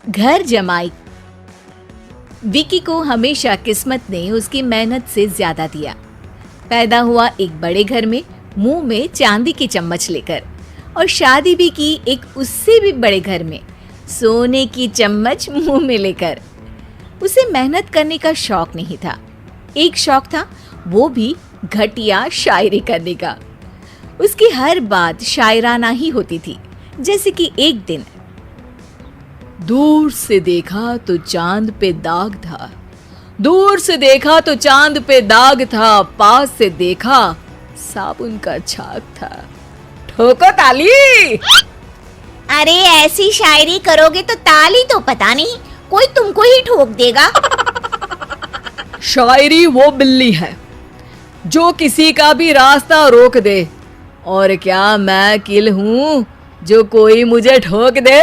घर जमाई। विकी को हमेशा किस्मत ने उसकी मेहनत से ज्यादा दिया। पैदा हुआ एक बड़े घर में, मुंह में चांदी की चम्मच लेकर, और शादी भी की एक उससे भी बड़े घर में, सोने की चम्मच मुंह में लेकर। उसे मेहनत करने का शौक नहीं था। एक शौक था, वो भी घटिया शायरी करने का। उसकी हर बात शायराना ही होती थी। जैसे कि एक दिन, दूर से देखा तो चांद पे दाग था, दूर से देखा तो चांद पे दाग था, पास से देखा साबुन का छाग था। ठोको ताली। अरे ऐसी शायरी करोगे तो ताली तो पता नहीं, कोई तुमको ही ठोक देगा। शायरी वो बिल्ली है जो किसी का भी रास्ता रोक दे, और क्या मैं किल हूँ जो कोई मुझे ठोक दे।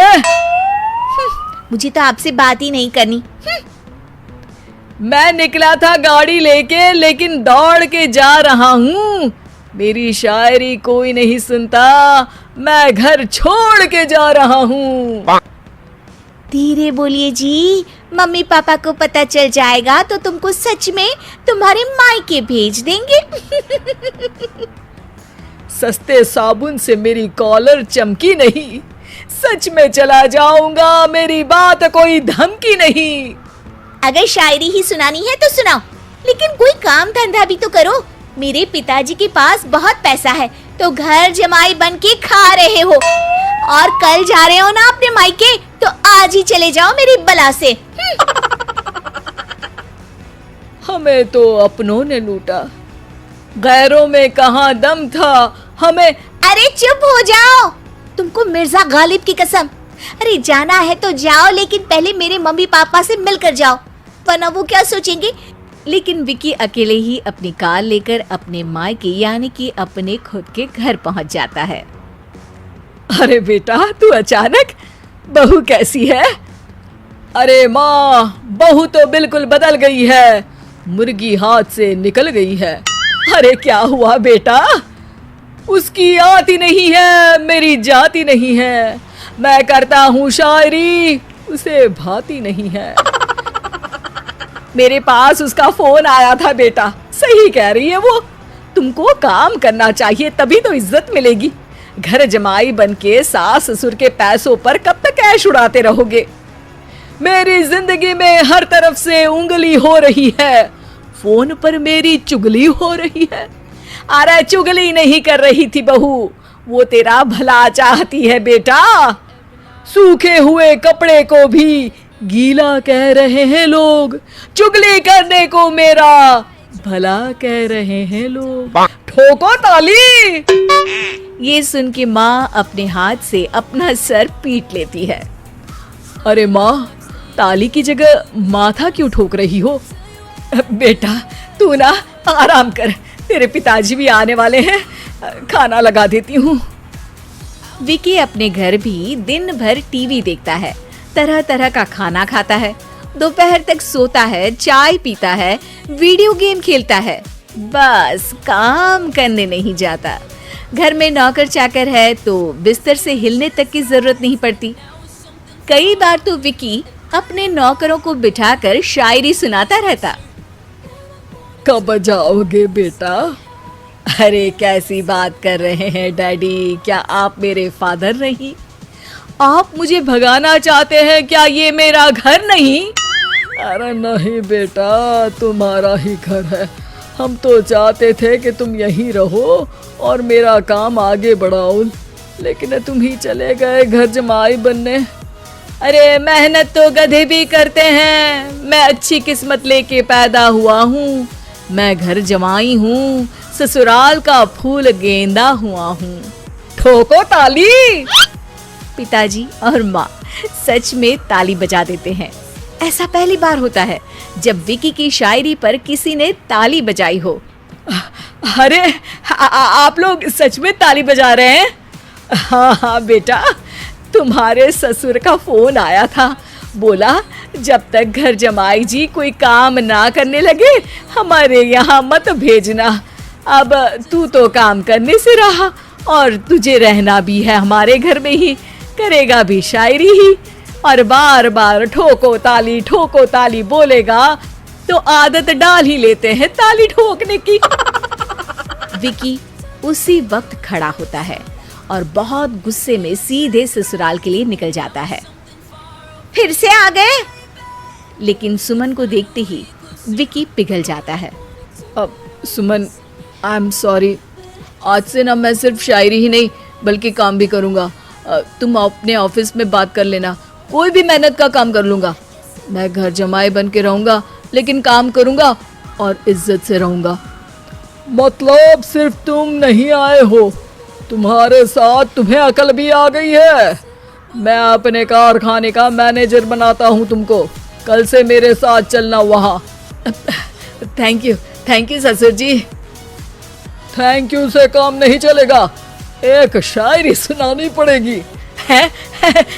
मुझे तो आपसे बात ही नहीं करनी। मैं निकला था गाड़ी लेके, लेकिन दौड़ के जा रहा हूँ। मेरी शायरी कोई नहीं सुनता, मैं घर छोड़ के जा रहा हूँ। धीरे बोलिए जी, मम्मी पापा को पता चल जाएगा तो तुमको सच में तुम्हारे मायके भेज देंगे। सस्ते साबुन से मेरी कॉलर चमकी नहीं, सच में चला जाऊंगा, मेरी बात कोई धमकी नहीं। अगर शायरी ही सुनानी है तो सुनाओ, लेकिन कोई काम धंधा भी तो करो। मेरे पिताजी के पास बहुत पैसा है, तो घर जमाई बन के खा रहे हो, और कल जा रहे हो ना अपने मायके, तो आज ही चले जाओ मेरी बला से। हमें तो अपनों ने लूटा, गैरों में कहाँ दम था हमें। अरे चुप हो जाओ, तुमको मिर्जा गालिब की कसम। अरे जाना है तो जाओ, लेकिन पहले मेरे मम्मी पापा से मिलकर जाओ, वरना वो क्या सोचेंगे। लेकिन विकी अकेले ही अपनी कार लेकर अपने मायके यानी कि अपने खुद के घर पहुंच जाता है। अरे बेटा, तू अचानक, बहू कैसी है? अरे माँ, बहू तो बिल्कुल बदल गई है, मुर्गी हाथ से निकल गई है। अरे क्या हुआ बेटा? उसकी आती नहीं है, मेरी जाती नहीं है। मैं करता हूँ शायरी, उसे भाती नहीं है। मेरे पास उसका फोन आया था बेटा, सही कह रही है वो। तुमको काम करना चाहिए, तभी तो इज्जत मिलेगी। घर जमाई बनके सास ससुर के पैसों पर कब तक ऐश उड़ाते रहोगे? मेरी जिंदगी में हर तरफ से उंगली हो रही है, फोन पर मेरी चुगली हो रही है। अरे चुगली नहीं कर रही थी बहू, वो तेरा भला चाहती है बेटा। सूखे हुए कपड़े को भी गीला कह रहे हैं लोग, चुगली करने को मेरा भला कह रहे हैं लोग। ठोको ताली। ये सुन के माँ अपने हाथ से अपना सर पीट लेती है। अरे माँ, ताली की जगह माथा क्यों ठोक रही हो? बेटा तू ना आराम कर, तेरे पिताजी भी आने वाले हैं, खाना लगा देती हूँ। विकी अपने घर भी दिन भर टीवी देखता है, तरह तरह का खाना खाता है, दोपहर तक सोता है, चाय पीता है, वीडियो गेम खेलता है, बस काम करने नहीं जाता। घर में नौकर चाकर है तो बिस्तर से हिलने तक की जरूरत नहीं पड़ती। कई बार तो विकी अपने नौकरों को बिठाकर शायरी सुनाता रहता। कब जाओगे बेटा? अरे कैसी बात कर रहे हैं डैडी, क्या आप मेरे फादर नहीं? आप मुझे भगाना चाहते हैं क्या? ये मेरा घर नहीं। अरे नहीं बेटा, तुम्हारा ही घर है। हम तो चाहते थे कि तुम यहीं रहो और मेरा काम आगे बढ़ाओ, लेकिन तुम ही चले गए घर जमाई बनने। अरे मेहनत तो गधे भी करते हैं, मैं अच्छी किस्मत लेके पैदा हुआ हूँ, मैं घर जमाई हूँ, ससुराल का फूल गेंदा हुआ हूँ। ठोको ताली। पिताजी और माँ सच में ताली बजा देते हैं। ऐसा पहली बार होता है जब विकी की शायरी पर किसी ने ताली बजाई हो। अरे आप लोग सच में ताली बजा रहे हैं? हाँ बेटा, तुम्हारे ससुर का फोन आया था, बोला जब तक घर जमाई जी कोई काम ना करने लगे हमारे यहाँ मत भेजना। अब तू तो काम करने से रहा और तुझे रहना भी है हमारे घर में ही, करेगा भी शायरी ही, और बार बार ठोको ताली बोलेगा तो आदत डाल ही लेते हैं ताली ठोकने की। विकी उसी वक्त खड़ा होता है और बहुत गुस्से में सीधे ससुराल के लिए निकल जाता है। फिर से आ गए? लेकिन सुमन को देखते ही विकी पिघल जाता है। अब सुमन, आई एम सॉरी, आज से ना मैं सिर्फ शायरी ही नहीं बल्कि काम भी करूँगा। तुम अपने ऑफिस में बात कर लेना, कोई भी मेहनत का काम कर लूँगा। मैं घर जमाई बन के रहूँगा लेकिन काम करूँगा और इज्जत से रहूँगा। मतलब सिर्फ तुम नहीं आए हो, तुम्हारे साथ तुम्हें अकल भी आ गई है। मैं अपने कारखाने का मैनेजर बनाता हूँ तुमको, कल से मेरे साथ चलना वहाँ। थैंक यू ससुर जी। थैंक यू से काम नहीं चलेगा, एक शायरी सुनानी पड़ेगी। है?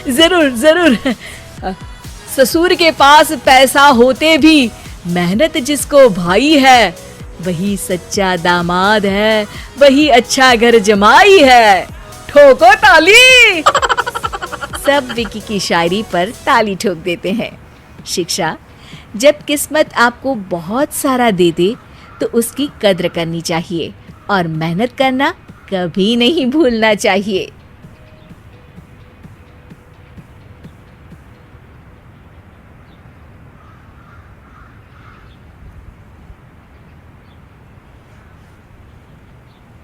जरूर। ससुर के पास पैसा होते भी मेहनत जिसको भाई है, वही सच्चा दामाद है, वही अच्छा घर जमाई है। ठोको ताली। सब विकी की शायरी पर ताली ठोक देते हैं। शिक्षा: जब किस्मत आपको बहुत सारा दे दे तो उसकी कद्र करनी चाहिए और मेहनत करना कभी नहीं भूलना चाहिए।